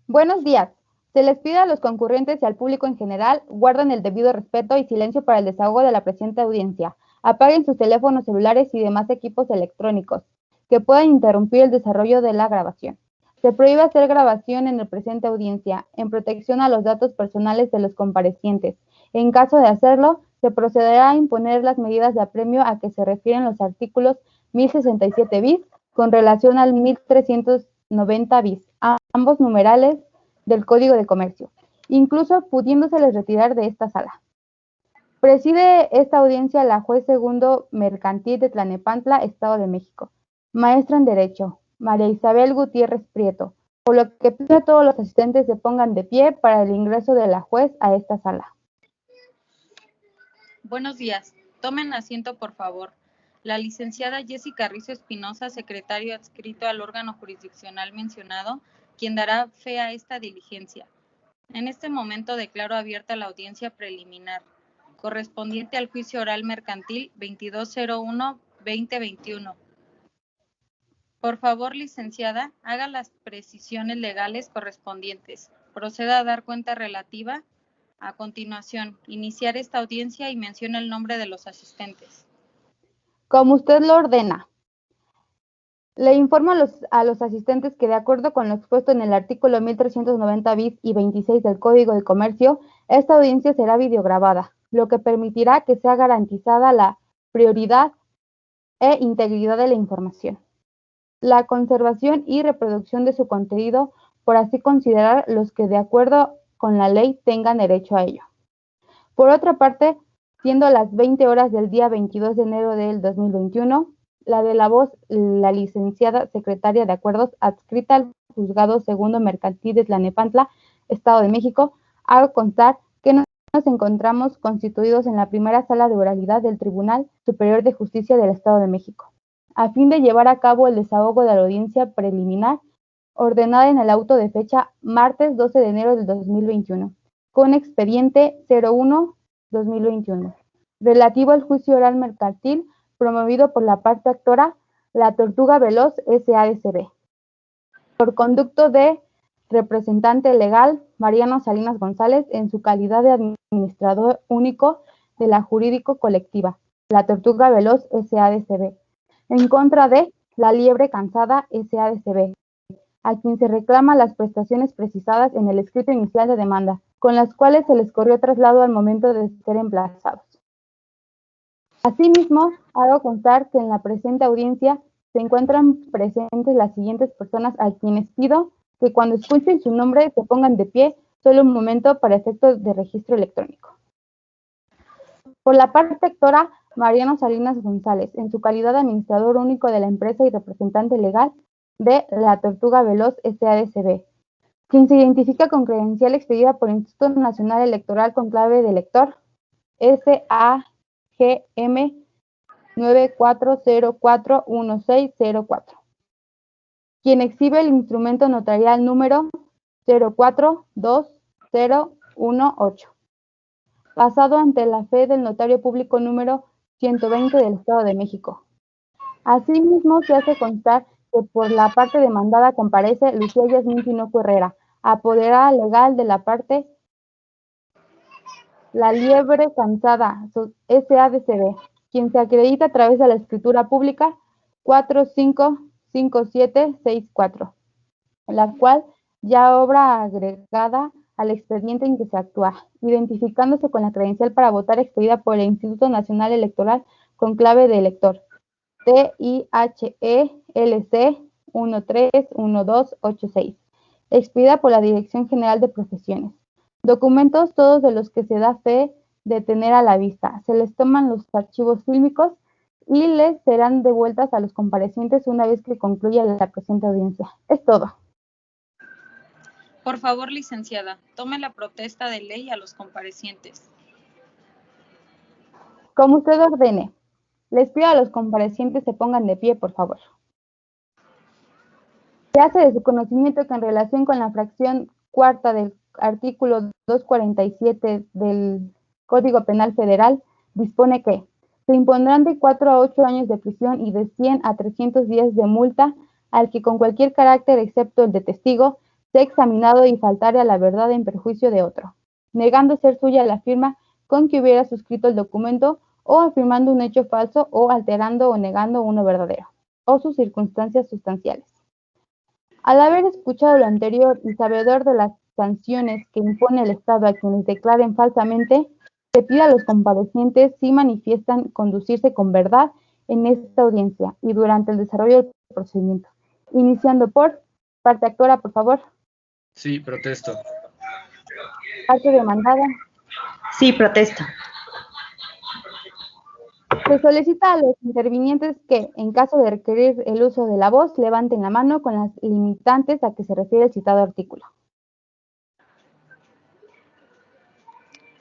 Buenos días. Se les pide a los concurrentes y al público en general guarden el debido respeto y silencio para el desahogo de la presente audiencia. Apaguen sus teléfonos celulares y demás equipos electrónicos que puedan interrumpir el desarrollo de la grabación. Se prohíbe hacer grabación en el presente audiencia en protección a los datos personales de los comparecientes. En caso de hacerlo, se procederá a imponer las medidas de apremio a que se refieren los artículos 1067 bis con relación al 1390 bis, ambos numerales del Código de Comercio, incluso pudiéndoseles retirar de esta sala. Preside esta audiencia la juez segundo mercantil de Tlalnepantla, Estado de México, maestra en Derecho, María Isabel Gutiérrez Prieto, por lo que pido a todos los asistentes se pongan de pie para el ingreso de la juez a esta sala. Buenos días. Tomen asiento, por favor. La licenciada Jessica Rizo Espinosa, secretario adscrito al órgano jurisdiccional mencionado, quien dará fe a esta diligencia. En este momento declaro abierta la audiencia preliminar, correspondiente al juicio oral mercantil 2201-2021. Por favor, licenciada, haga las precisiones legales correspondientes. Proceda a dar cuenta relativa. A continuación, iniciar esta audiencia y menciona el nombre de los asistentes. Como usted lo ordena. Le informo a los asistentes que de acuerdo con lo expuesto en el artículo 1390 bis y 26 del Código de Comercio, esta audiencia será videograbada, lo que permitirá que sea garantizada la prioridad e integridad de la información, la conservación y reproducción de su contenido, por así considerar los que de acuerdo con la ley tengan derecho a ello. Por otra parte, siendo las 20 horas del día 22 de enero del 2021, la de la voz, la licenciada secretaria de Acuerdos adscrita al Juzgado Segundo Mercantil de Tlalnepantla, Estado de México, hago constar que nos encontramos constituidos en la primera sala de oralidad del Tribunal Superior de Justicia del Estado de México, a fin de llevar a cabo el desahogo de la audiencia preliminar ordenada en el auto de fecha martes 12 de enero del 2021, con expediente 01-2021, relativo al juicio oral mercantil promovido por la parte actora La Tortuga Veloz S.A.D.C.B. por conducto de representante legal Mariano Salinas González en su calidad de administrador único de la jurídico colectiva La Tortuga Veloz S.A.D.C.B. en contra de La Liebre Cansada S.A.D.C.B., a quien se reclama las prestaciones precisadas en el escrito inicial de demanda, con las cuales se les corrió traslado al momento de ser emplazados. Asimismo, hago constar que en la presente audiencia se encuentran presentes las siguientes personas a quienes pido que cuando escuchen su nombre se pongan de pie solo un momento para efectos de registro electrónico. Por la parte actora, Mariano Salinas González, en su calidad de administrador único de la empresa y representante legal de La Tortuga Veloz S.A.D.C.B., quien se identifica con credencial expedida por el Instituto Nacional Electoral con clave de elector SAGM 94041604, quien exhibe el instrumento notarial número 042018, pasado ante la fe del notario público número 120 del Estado de México. Asimismo, se hace constar que por la parte demandada comparece Lucía Yasmín Tinoco Herrera, apoderada legal de la parte La Liebre Cansada S.A.D.C.B., quien se acredita a través de la escritura pública 455764, la cual ya obra agregada al expediente en que se actúa, identificándose con la credencial para votar expedida por el Instituto Nacional Electoral con clave de elector TIHELC 131286, expedida por la Dirección General de Profesiones. Documentos todos de los que se da fe de tener a la vista. Se les toman los archivos fílmicos y les serán devueltas a los comparecientes una vez que concluya la presente audiencia. Es todo. Por favor, licenciada, tome la protesta de ley a los comparecientes. Como usted ordene. Les pido a los comparecientes se pongan de pie, por favor. Se hace de su conocimiento que en relación con la fracción cuarta del artículo 247 del Código Penal Federal, dispone que se impondrán de 4 a 8 años de prisión y de 100 a 300 días de multa al que con cualquier carácter, excepto el de testigo, sea examinado y faltare a la verdad en perjuicio de otro, negando ser suya la firma con que hubiera suscrito el documento, o afirmando un hecho falso, o alterando o negando uno verdadero, o sus circunstancias sustanciales. Al haber escuchado lo anterior y sabedor de las sanciones que impone el Estado a quienes declaren falsamente, se pide a los comparecientes si manifiestan conducirse con verdad en esta audiencia y durante el desarrollo del procedimiento. Iniciando por parte actora, por favor. Sí, protesto. Parte demandada. Sí, protesto. Se solicita a los intervinientes que, en caso de requerir el uso de la voz, levanten la mano con las limitantes a que se refiere el citado artículo.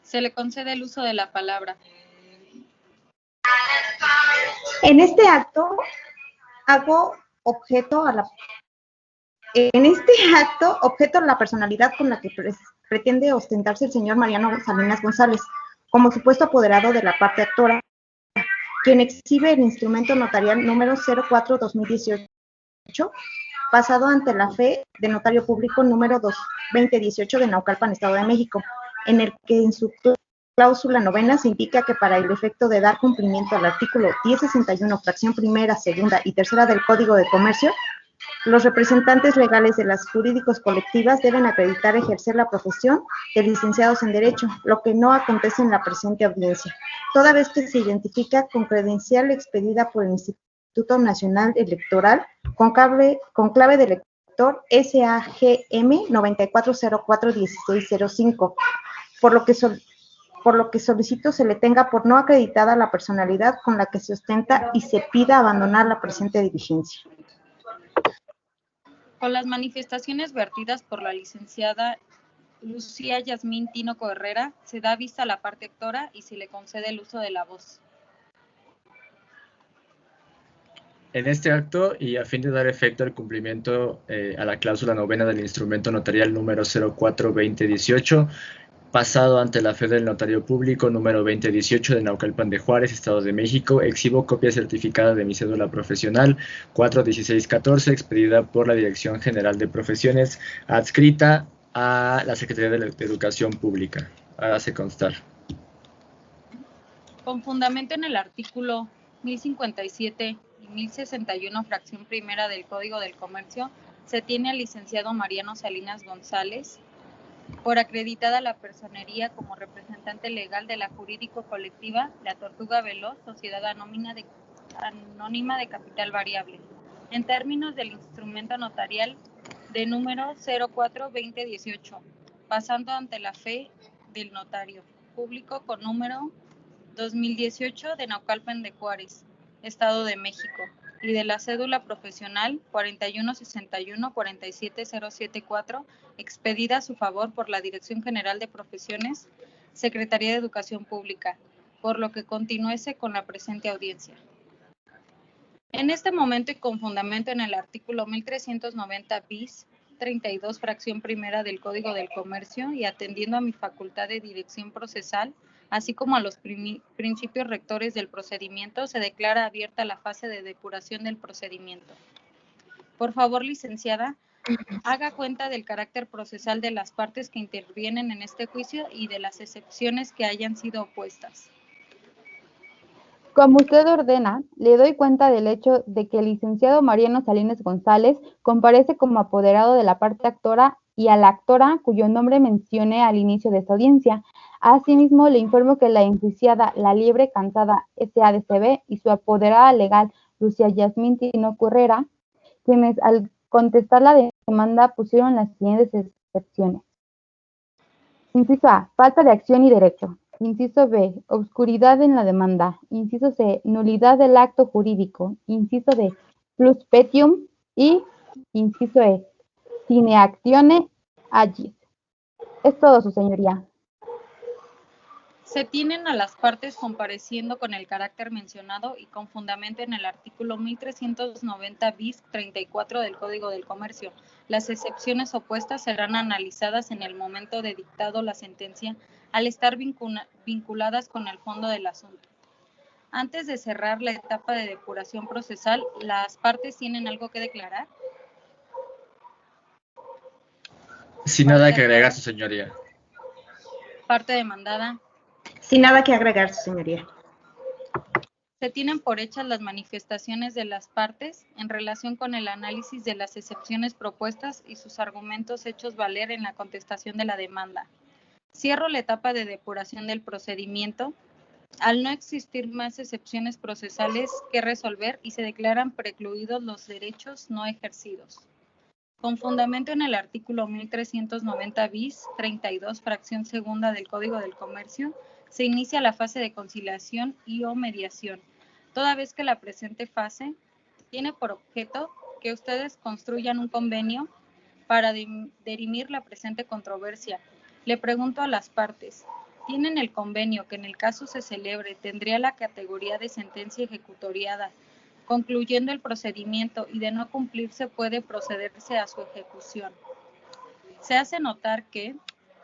Se le concede el uso de la palabra. En este acto objeto a la personalidad con la que pretende ostentarse el señor Mariano Salinas González, como supuesto apoderado de la parte actora, quien exhibe el instrumento notarial número 04-2018, pasado ante la fe de notario público número 2018 de Naucalpan, Estado de México, en el que en su cláusula novena se indica que para el efecto de dar cumplimiento al artículo 1061, fracción primera, segunda y tercera del Código de Comercio, los representantes legales de las jurídicos colectivas deben acreditar ejercer la profesión de licenciados en Derecho, lo que no acontece en la presente audiencia, toda vez que se identifica con credencial expedida por el Instituto Nacional Electoral con clave de lector SAGM 94041605, por lo que solicito se le tenga por no acreditada la personalidad con la que se ostenta y se pida abandonar la presente diligencia. Con las manifestaciones vertidas por la licenciada Lucía Yasmín Tinoco Herrera, se da vista a la parte actora y se le concede el uso de la voz. En este acto, y a fin de dar efecto al cumplimiento a la cláusula novena del instrumento notarial número 04-2018, pasado ante la fe del notario público número 2018 de Naucalpan de Juárez, Estado de México, exhibo copia certificada de mi cédula profesional 41614, expedida por la Dirección General de Profesiones, adscrita a la Secretaría de Educación Pública. Hágase constar. Con fundamento en el artículo 1057 y 1061, fracción primera del Código del Comercio, se tiene al licenciado Mariano Salinas González por acreditada la personería como representante legal de la jurídico colectiva La Tortuga Veloz, Sociedad Anónima de Capital Variable, en términos del instrumento notarial de número 04-2018, pasando ante la fe del notario público con número 2018 de Naucalpan de Juárez, Estado de México, y de la cédula profesional 4161-47074, expedida a su favor por la Dirección General de Profesiones, Secretaría de Educación Pública, por lo que continúese con la presente audiencia. En este momento y con fundamento en el artículo 1390 bis 32, fracción primera del Código del Comercio, y atendiendo a mi facultad de dirección procesal, así como a los principios rectores del procedimiento, se declara abierta la fase de depuración del procedimiento. Por favor, licenciada, haga cuenta del carácter procesal de las partes que intervienen en este juicio y de las excepciones que hayan sido opuestas. Como usted ordena, le doy cuenta del hecho de que el licenciado Mariano Salinas González comparece como apoderado de la parte actora y a la actora cuyo nombre mencioné al inicio de esta audiencia. Asimismo, le informo que la enjuiciada La Liebre Cansada SADCB y su apoderada legal Lucía Yasmín Tinoco Herrera, quienes al contestar la demanda pusieron las siguientes excepciones. Inciso A, falta de acción y derecho. Inciso B, obscuridad en la demanda. Inciso C, nulidad del acto jurídico. Inciso D, plus petium. Y inciso E, sine actione agis. Es todo, su señoría. Se tienen a las partes compareciendo con el carácter mencionado y con fundamento en el artículo 1390 bis 34 del Código del Comercio. Las excepciones opuestas serán analizadas en el momento de dictado la sentencia al estar vinculadas con el fondo del asunto. Antes de cerrar la etapa de depuración procesal, ¿las partes tienen algo que declarar? Sin nada que agregar, su señoría. Parte demandada. Sin nada que agregar, su señoría. Se tienen por hechas las manifestaciones de las partes en relación con el análisis de las excepciones propuestas y sus argumentos hechos valer en la contestación de la demanda. Cierro la etapa de depuración del procedimiento al no existir más excepciones procesales que resolver y se declaran precluidos los derechos no ejercidos. Con fundamento en el artículo 1390 bis 32, fracción segunda del Código del Comercio, se inicia la fase de conciliación y o mediación, toda vez que la presente fase tiene por objeto que ustedes construyan un convenio para dirimir la presente controversia. Le pregunto a las partes, ¿tienen el convenio que en el caso se celebre tendría la categoría de sentencia ejecutoriada? Concluyendo el procedimiento y de no cumplirse puede procederse a su ejecución. Se hace notar que,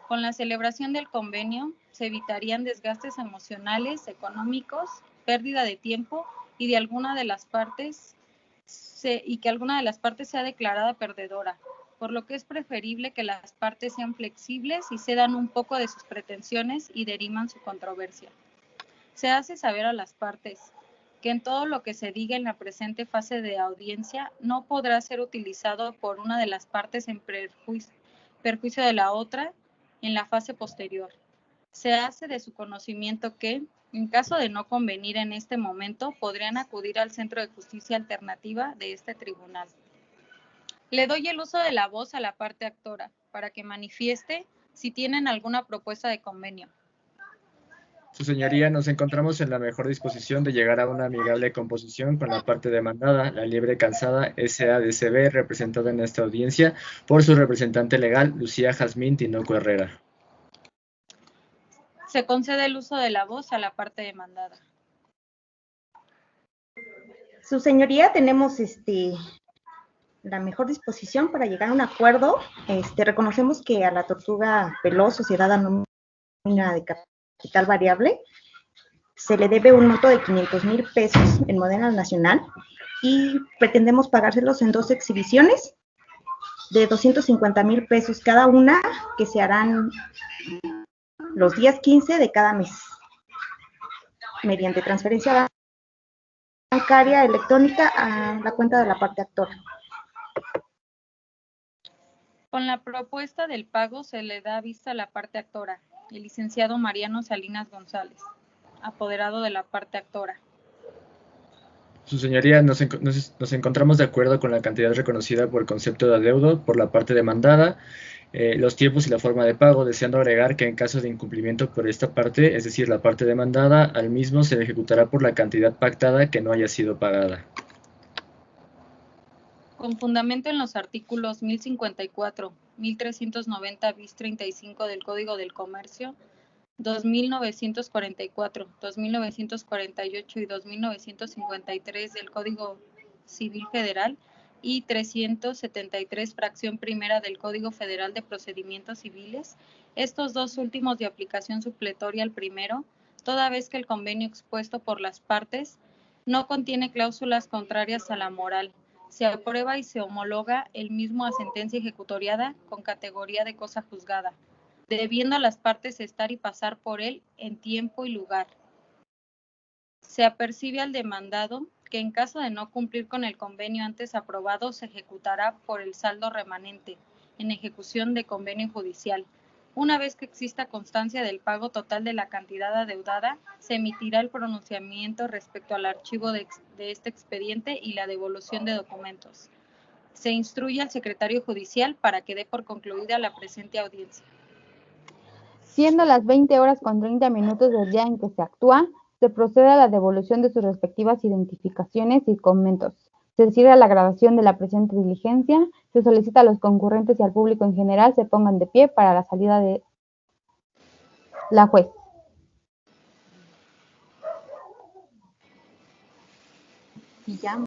con la celebración del convenio, se evitarían desgastes emocionales, económicos, pérdida de tiempo y que alguna de las partes sea declarada perdedora, por lo que es preferible que las partes sean flexibles y cedan un poco de sus pretensiones y diriman su controversia. Se hace saber a las partes que en todo lo que se diga en la presente fase de audiencia no podrá ser utilizado por una de las partes en perjuicio de la otra en la fase posterior. Se hace de su conocimiento que, en caso de no convenir en este momento, podrían acudir al Centro de Justicia Alternativa de este tribunal. Le doy el uso de la voz a la parte actora para que manifieste si tienen alguna propuesta de convenio. Su señoría, nos encontramos en la mejor disposición de llegar a una amigable composición con la parte demandada, la Liebre Calzada S.A.D.C.B., representada en esta audiencia por su representante legal, Lucía Jazmín Tinoco Herrera. Se concede el uso de la voz a la parte demandada. Su señoría, tenemos la mejor disposición para llegar a un acuerdo. Reconocemos que a la Tortuga Veloz, Sociedad Anónima de Capital Variable, se le debe un monto de 500,000 pesos en moneda nacional y pretendemos pagárselos en 2 exhibiciones de 250,000 pesos cada una, que se harán los días 15 de cada mes, mediante transferencia bancaria electrónica a la cuenta de la parte actora. Con la propuesta del pago se le da vista a la parte actora, el licenciado Mariano Salinas González, apoderado de la parte actora. Su señoría, nos encontramos de acuerdo con la cantidad reconocida por concepto de adeudo por la parte demandada, los tiempos y la forma de pago, deseando agregar que en caso de incumplimiento por esta parte, es decir, la parte demandada, al mismo se le ejecutará por la cantidad pactada que no haya sido pagada. Con fundamento en los artículos 1054, 1390 bis 35 del Código del Comercio, 2944, 2948 y 2953 del Código Civil Federal y 373, fracción primera del Código Federal de Procedimientos Civiles, estos dos últimos de aplicación supletoria al primero, toda vez que el convenio expuesto por las partes no contiene cláusulas contrarias a la moral, se aprueba y se homologa el mismo a sentencia ejecutoriada con categoría de cosa juzgada, debiendo las partes estar y pasar por él en tiempo y lugar. Se apercibe al demandado que en caso de no cumplir con el convenio antes aprobado, se ejecutará por el saldo remanente en ejecución de convenio judicial. Una vez que exista constancia del pago total de la cantidad adeudada, se emitirá el pronunciamiento respecto al archivo de este expediente y la devolución de documentos. Se instruye al secretario judicial para que dé por concluida la presente audiencia. Siendo las 20:30 del día en que se actúa, se procede a la devolución de sus respectivas identificaciones y documentos. Se cierra la grabación de la presente diligencia. Se solicita a los concurrentes y al público en general se pongan de pie para la salida de la juez. Y ya.